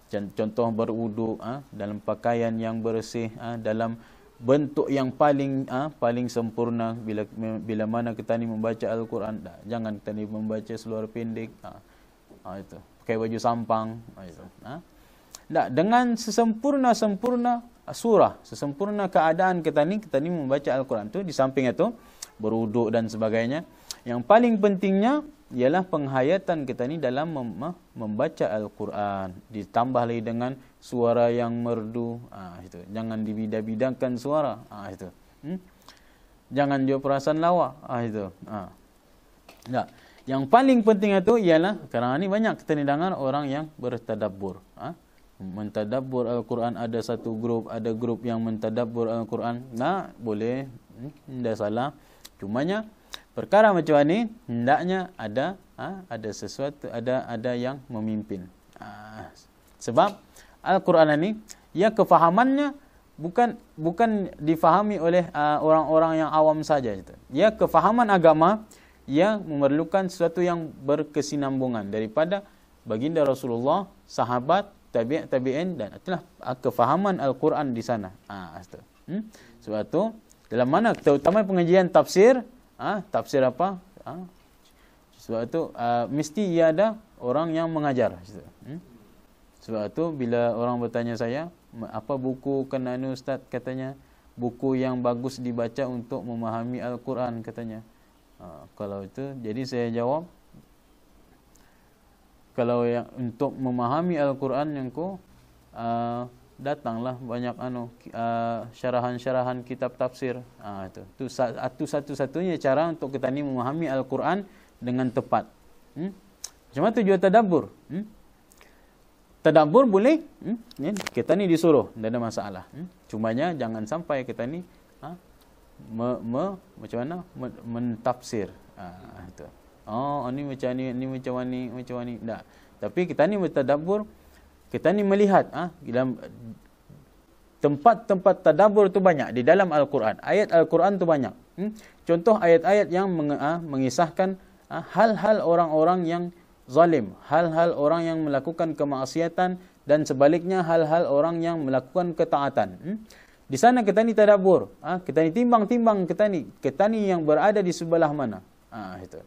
contoh berwuduk, dalam pakaian yang bersih, dalam bentuk yang paling sempurna. Bila mana kita ni membaca Al-Quran, jangan kita ni membaca seluar pendek, itu pakai baju sampang, itu. Dengan sesempurna surah, sesempurna keadaan kita ni membaca Al-Quran tu. Di samping itu berwuduk dan sebagainya, yang paling pentingnya ialah penghayatan kita ni dalam membaca Al-Quran, ditambah lagi dengan suara yang merdu, itu. Jangan dibidah-bidangkan suara, itu. Jangan juga perasaan lawa, itu. Yang paling penting itu ialah, kerana ni banyak kita ni dengar orang yang bertadabbur, mentadabbur Al-Quran. Ada satu grup, ada grup yang mentadabbur Al-Quran. Boleh, tidak salah. Cumanya perkara macam ni hendaknya ada sesuatu, ada yang memimpin. Sebab Al-Quran ini, ya kefahamannya bukan difahami oleh orang-orang yang awam saja. Ya kefahaman agama yang memerlukan sesuatu yang berkesinambungan daripada baginda Rasulullah, sahabat, tabi'in, dan itulah kefahaman Al-Quran di sana. Sebab itu dalam mana terutama pengajian tafsir, tafsir apa? Sebab itu mesti ia ada orang yang mengajar. Sebab itu bila orang bertanya saya, apa buku kenanu Ustaz, katanya buku yang bagus dibaca untuk memahami Al-Quran katanya. Kalau itu, jadi saya jawab, kalau yang untuk memahami Al-Quran yang datanglah banyak syarahan-syarahan kitab tafsir. Itu satu-satunya cara untuk kita ni memahami Al-Quran dengan tepat. Macam mana tu juga tadabbur? tadabbur boleh, kita ni disuruh, tak ada masalah. Cumanya jangan sampai kita ni macam mana mentafsir. Itu. Oh, ini macam ni. Tak. Tapi kita ni bertadabbur, kita ni melihat dalam tempat-tempat tadabbur tu banyak di dalam Al-Quran. Ayat Al-Quran tu banyak. Contoh ayat-ayat yang mengisahkan hal-hal orang-orang yang zalim, hal-hal orang yang melakukan kemaksiatan, dan sebaliknya hal-hal orang yang melakukan ketaatan. Di sana kita ni tadabbur, kita ni timbang-timbang, kita ni yang berada di sebelah mana. Itu.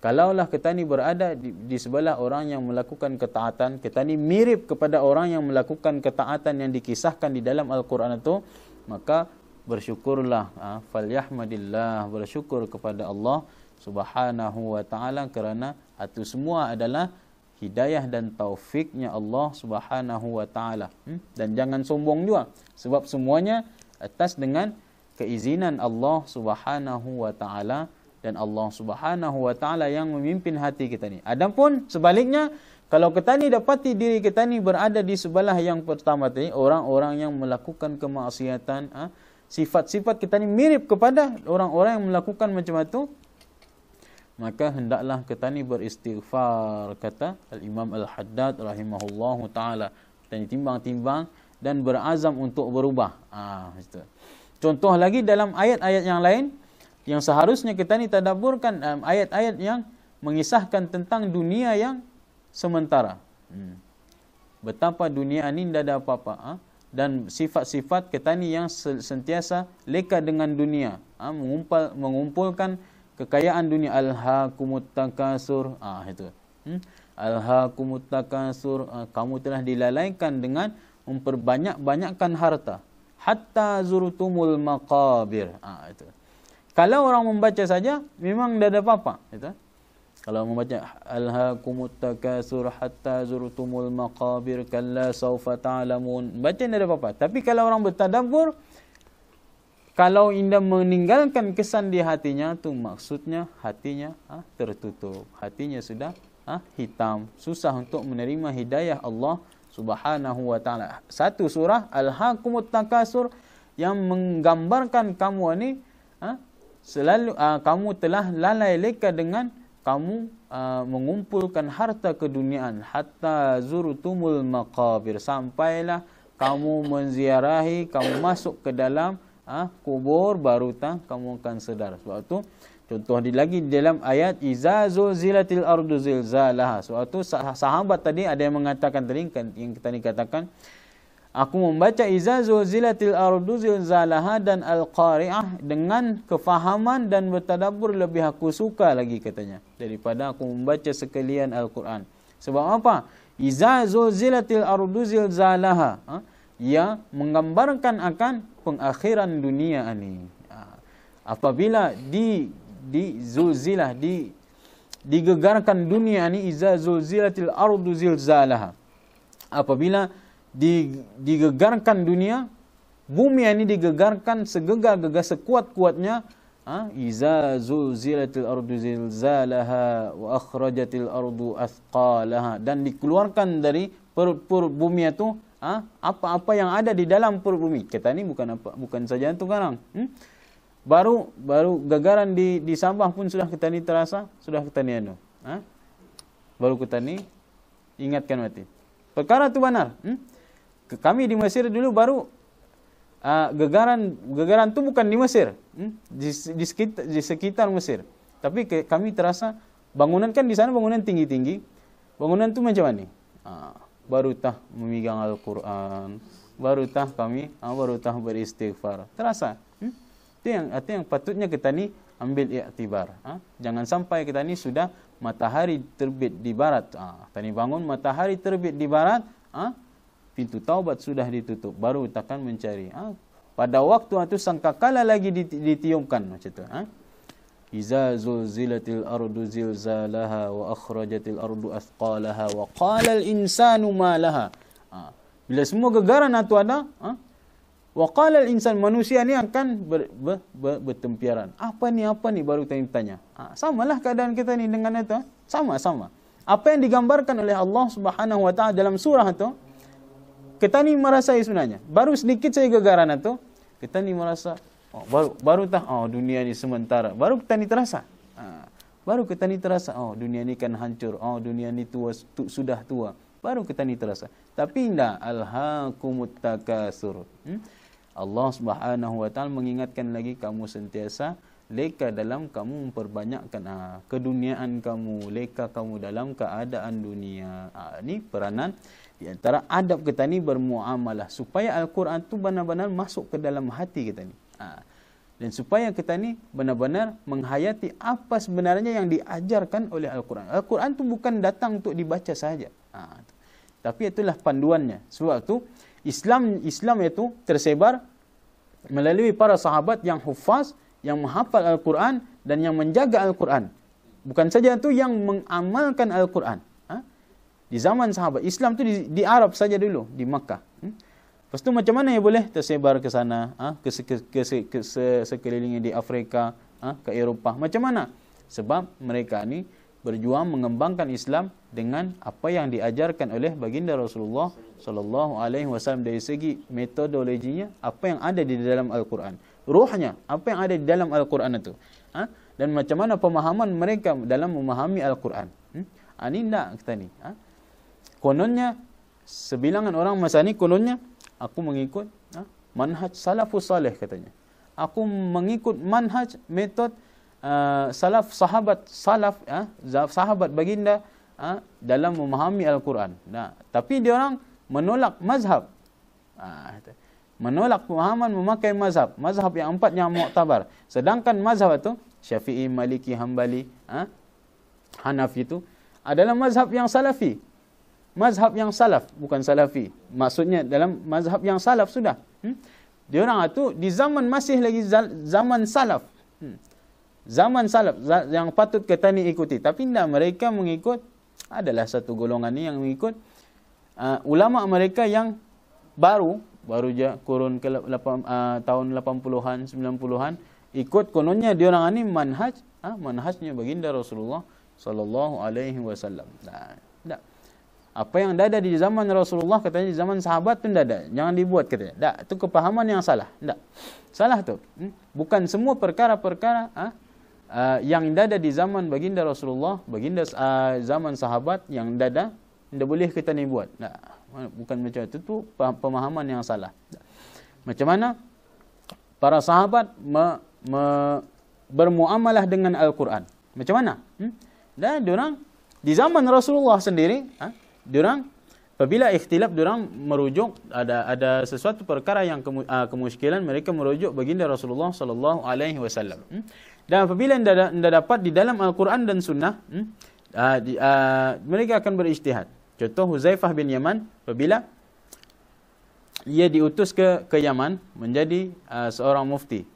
Kalaulah kita ni berada di sebelah orang yang melakukan ketaatan, kita ni mirip kepada orang yang melakukan ketaatan yang dikisahkan di dalam Al-Quran itu, maka bersyukurlah, falyahmadillah, bersyukur kepada Allah Subhanahu wa ta'ala, kerana itu semua adalah hidayah dan taufiknya Allah Subhanahu wa ta'ala. Dan jangan sombong juga, sebab semuanya atas dengan keizinan Allah Subhanahu wa ta'ala, dan Allah Subhanahu wa ta'ala yang memimpin hati kita ni. Adapun sebaliknya, kalau kita ni dapati diri kita ni berada di sebelah yang pertama tadi, orang-orang yang melakukan kemaksiatan, sifat-sifat kita ni mirip kepada orang-orang yang melakukan macam itu, maka hendaklah kita ni beristighfar, kata Al-Imam Al-Haddad rahimahullahu ta'ala. Kita ni timbang-timbang dan berazam untuk berubah. Contoh lagi dalam ayat-ayat yang lain, yang seharusnya kita ni tadabburkan, ayat-ayat yang mengisahkan tentang dunia yang sementara. Betapa dunia ni tidak ada apa-apa. Dan sifat-sifat kita ni yang sentiasa leka dengan dunia. Mengumpulkan kekayaan dunia. Alhaakumut takasur. Itu. Alhaakumut takasur. Kamu telah dilalaikan dengan memperbanyak-banyakkan harta. Hatta zurtumul maqabir. Itu. Kalau orang membaca saja, memang tidak ada apa-apa. Kalau membaca alhaakumut takasur hatta zurtumul maqabir kalla sawfa ta'lamun, baca tidak ada apa-apa. Tapi kalau orang bertadabbur, kalau indah meninggalkan kesan di hatinya, tu maksudnya hatinya tertutup. Hatinya sudah hitam, susah untuk menerima hidayah Allah Subhanahu wa ta'ala. Satu surah alhaakumut takasur yang menggambarkan kamu ini selalu kamu telah lalai leka dengan kamu mengumpulkan harta keduniaan, hatta zurtumul maqabir, sampailah kamu menziarahi, kamu masuk ke dalam kubur, baru kamu akan sedar. Sebab itu contoh lagi dalam ayat iza zulzilatil ardu zilzalaha. Sebab itu sahabat tadi ada yang mengatakan tadi, yang kita ni katakan, aku membaca iza zulzilatil ardu zilzalaha dan al-qari'ah dengan kefahaman dan bertadabbur lebih aku suka lagi, katanya, daripada aku membaca sekalian Al-Quran. Sebab apa? Iza zulzilatil ardu zilzalaha, ia menggambarkan akan pengakhiran dunia ini. Apabila digegarkan dunia ini, iza zulzilatil ardu zilzalaha, apabila digegarkan dunia, bumi ini digegarkan segegar-gegar, sekuat-kuatnya. Iza zulzilatil ardu zilzalaha wa akhrajatil ardu athqalaha, dan dikeluarkan dari perut bumi itu apa-apa yang ada di dalam perut bumi. Kita ni bukan saja itu sekarang. Baru gagaran di Sabah pun sudah kita ni terasa, sudah kita ni baru kita ni ingatkan mati. Perkara itu benar. Kami di Mesir dulu baru gegaran itu bukan di Mesir, di sekitar Mesir. Tapi kami terasa bangunan, kan di sana bangunan tinggi-tinggi. Bangunan itu macam mana? Baru memegang Al-Quran, baru kami baru beristighfar. Terasa. Itu yang patutnya kita ni ambil iktibar. Jangan sampai kita ni sudah matahari terbit di barat. Kita ni bangun matahari terbit di barat, pintu taubat sudah ditutup, baru takkan mencari. Pada waktu itu sangkakala lagi ditiupkan macam tu. Iza zulzilatil ardu zilzalaha wa akhrajatil ardu athqalaha wa qala al insanu ma laha. Bila semua gegaran itu ada, wa qala al insan, manusia ni akan bertempiaran. Apa ni baru tanya. Samalah keadaan kita ni dengan itu. Sama-sama. Apa yang digambarkan oleh Allah Subhanahu wa taala dalam surah itu, kita ni merasai sebenarnya. Baru sedikit saya gegaran itu, kita ni merasa baru dunia ni sementara. Baru kita ni terasa. Baru kita ni terasa, dunia ni kan hancur. Dunia ni sudah tua. Baru kita ni terasa. Tapi tidak, alhaakumut takasur. Allah Subhanahu wa taala mengingatkan lagi kamu sentiasa leka dalam kamu memperbanyakkan keduniaan kamu, leka kamu dalam keadaan dunia. Ini peranan di antara adab kita ni bermuamalah supaya Al-Quran tu benar-benar masuk ke dalam hati kita ni. Dan supaya kita ni benar-benar menghayati apa sebenarnya yang diajarkan oleh Al-Quran. Al-Quran tu bukan datang untuk dibaca saja. Tapi itulah panduannya. Sebab tu Islam itu tersebar melalui para sahabat yang hufaz, yang menghafal Al-Quran dan yang menjaga Al-Quran. Bukan saja itu, yang mengamalkan Al-Quran. Di zaman sahabat, Islam itu di Arab saja dulu, di Makkah. Lepas tu macam mana yang boleh tersebar ke sana, ke sekelilingnya di Afrika, ke Eropah. Macam mana? Sebab mereka ni berjuang mengembangkan Islam dengan apa yang diajarkan oleh baginda Rasulullah sallallahu alaihi wasallam dari segi metodologinya, apa yang ada di dalam Al-Quran. Ruhnya, apa yang ada di dalam Al-Quran itu. Dan macam mana pemahaman mereka dalam memahami Al-Quran. Ini tidak kita ni. Kononnya, sebilangan orang masa ni kononnya, aku mengikut manhaj salafus salih katanya. Aku mengikut manhaj, metod sahabat baginda dalam memahami Al-Quran. Tapi dia orang menolak mazhab. Menolak pemahaman memakai mazhab yang 4 yang muktabar. Sedangkan mazhab itu Syafi'i, Maliki, Hambali, Hanafi itu adalah mazhab yang salafi. Mazhab yang salaf, bukan salafi. Maksudnya dalam mazhab yang salaf sudah. Dia orang itu di zaman masih lagi zaman salaf. Zaman salaf yang patut kita ni ikuti. Tapi tidak, mereka mengikut, adalah satu golongan ni yang mengikut ulama mereka yang baru je kurun ke tahun 80-an, 90-an, ikut kononnya dia orang ni manhajnya baginda Rasulullah sallallahu alaihi wasallam. Tak. Apa yang ada di zaman Rasulullah katanya di zaman sahabat tu tidak ada. Jangan dibuat katanya. Tak, itu kepahaman yang salah. Tak. Salah tu. Bukan semua perkara-perkara yang ada di zaman baginda Rasulullah, baginda zaman sahabat yang ada, tidak boleh kita ni buat. Tak. Bukan macam itu. Itu pemahaman yang salah. Macam mana para sahabat bermuamalah dengan Al-Quran. Macam mana? Dan diorang di zaman Rasulullah sendiri, diorang apabila ikhtilaf, diorang merujuk ada sesuatu perkara yang kemusykilan, mereka merujuk baginda Rasulullah sallallahu alaihi wasallam. Dan apabila tidak dapat di dalam Al-Quran dan Sunnah, mereka akan berijtihad. Contoh Huzaifah bin Yaman, apabila ia diutus ke Yaman menjadi seorang mufti.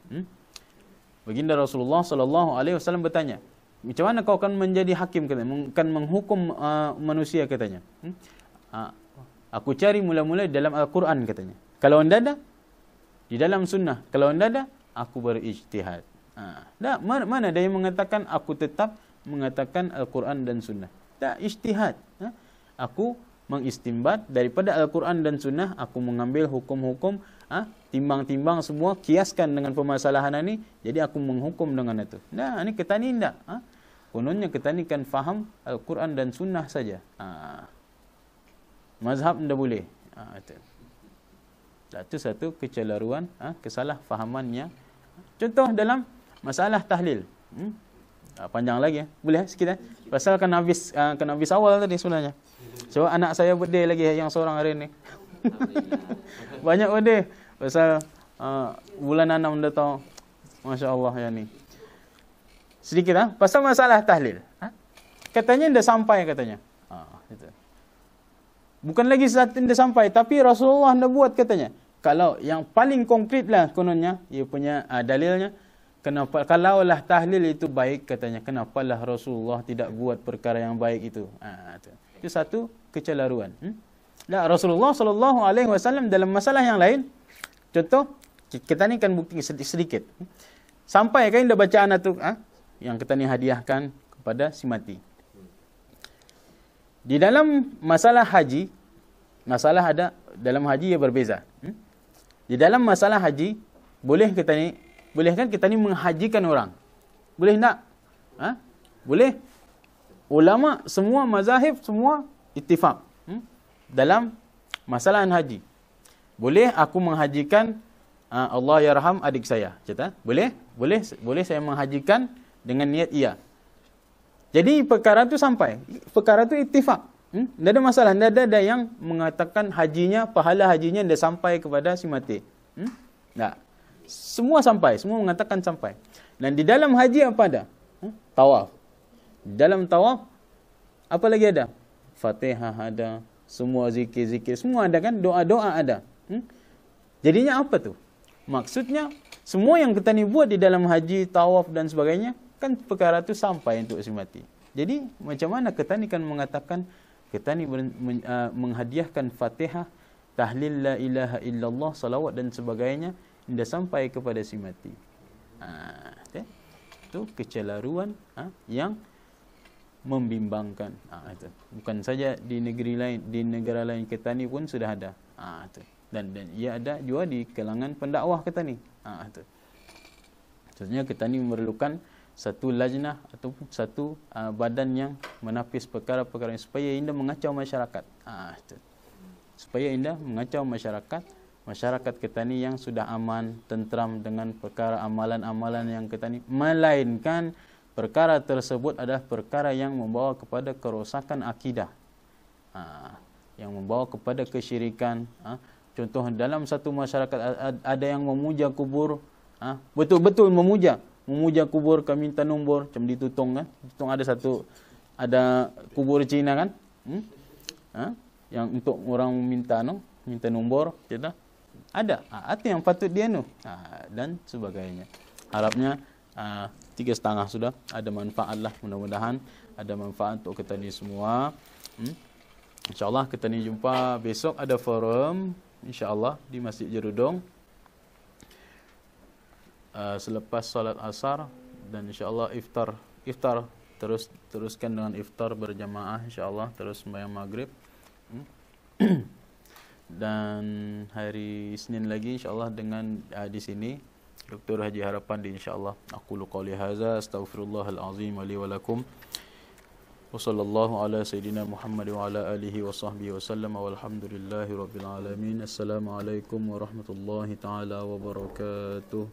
Baginda Rasulullah sallallahu alaihi wasallam bertanya, macam mana kau akan menjadi hakim katanya, akan menghukum manusia katanya. Aku cari mula-mula dalam Al-Quran katanya. Kalau anda ada di dalam Sunnah, kalau anda ada, aku berijtihad. Mana ada yang mengatakan aku tetap mengatakan Al-Quran dan Sunnah? Tak, ijtihad. Aku mengistimbat daripada Al-Quran dan Sunnah, aku mengambil hukum-hukum, timbang-timbang semua, kiaskan dengan permasalahan ini, jadi aku menghukum dengan itu. Nah, ini kita ni tidak. Kononnya kita ni kan faham Al-Quran dan Sunnah saja. Mazhab tidak boleh. Itu satu kecelaruan, kesalahfahamannya. Contoh dalam masalah tahlil. Panjang lagi. Boleh sikit pasal kena habis awal tadi sebenarnya. So anak saya birthday lagi yang seorang hari ni. Banyak birthday. Pasal bulan 6 dah tahu. Masya Allah ya ni. Sedikit pasal masalah tahlil. Katanya dah sampai katanya. Gitu. Bukan lagi saat dah sampai, tapi Rasulullah dah buat katanya. Kalau yang paling konkret lah kononnya, ia punya dalilnya, kenapa kalaulah tahlil itu baik katanya, kenapalah Rasulullah tidak buat perkara yang baik itu. Itu satu kecelaruan. Rasulullah sallallahu alaihi wasallam dalam masalah yang lain, contoh kita ni kan bukti sedikit. Sampai kan dah bacaan itu yang kita ni hadiahkan kepada si mati. Di dalam masalah haji, masalah ada dalam haji ia berbeza. Di dalam masalah haji, boleh kan kita ni menghajikan orang? Boleh tak? Boleh. Ulama semua mazahib semua ittifaq dalam masalah haji. Boleh aku menghajikan Allah yarham adik saya. Cerita? Boleh saya menghajikan dengan niat ia. Jadi perkara tu sampai. Perkara tu ittifaq. Tidak ada masalah. Tidak ada yang mengatakan hajinya, pahala hajinya dah sampai kepada si mati. Tak. Semua sampai. Semua mengatakan sampai. Dan di dalam haji apa ada? Tawaf. Di dalam tawaf, apa lagi ada? Fatihah ada. Semua zikir-zikir. Semua ada kan? Doa-doa ada. Jadinya apa tu? Maksudnya, semua yang kita ni buat di dalam haji, tawaf dan sebagainya, kan perkara tu sampai untuk si mati. Jadi, macam mana kita ni kan mengatakan, kita ni menghadiahkan Fatihah, tahlil la ilaha illallah, salawat dan sebagainya, hingga sampai kepada si mati. Itu kecelaruan yang membimbangkan. Itu. Bukan saja di negeri lain, di negara lain kita ni pun sudah ada. Itu. Dan ia ada juga di kalangan pendakwah kita ni. Itu. Maksudnya kita ni memerlukan satu lajnah ataupun satu badan yang menapis perkara-perkara supaya indah mengacau masyarakat. Itu. Supaya indah mengacau masyarakat. Masyarakat kita ni yang sudah aman, tentram dengan perkara amalan-amalan yang kita ni, melainkan perkara tersebut adalah perkara yang membawa kepada kerosakan akidah. Yang membawa kepada kesyirikan. Contoh dalam satu masyarakat ada yang memuja kubur, betul-betul memuja kubur, kami minta nombor, macam di Tutong kan. Tutong ada kubur Cina kan. Yang untuk orang minta nombor, cerita. Ada. Itu yang patut dia dan sebagainya. Harapnya 3,5 sudah ada manfaat lah, mudah-mudahan ada manfaat untuk kita ni semua. InsyaAllah kita ni jumpa besok, ada forum InsyaAllah di Masjid Jerudong selepas solat asar, dan insyaAllah iftar teruskan dengan iftar berjamaah insyaAllah, terus sembahyang maghrib. Dan hari Isnin lagi insyaAllah dengan di sini Dr. Haji Harapandi insyaAllah. Aqulu qawli hadza astaghfirullahal azim wa li wa lakum. Wa sallallahu ala sayyidina Muhammad wa ala alihi wa sahbihi wa sallam, walhamdulillahi rabbil alamin. Assalamualaikum warahmatullahi taala wabarakatuh.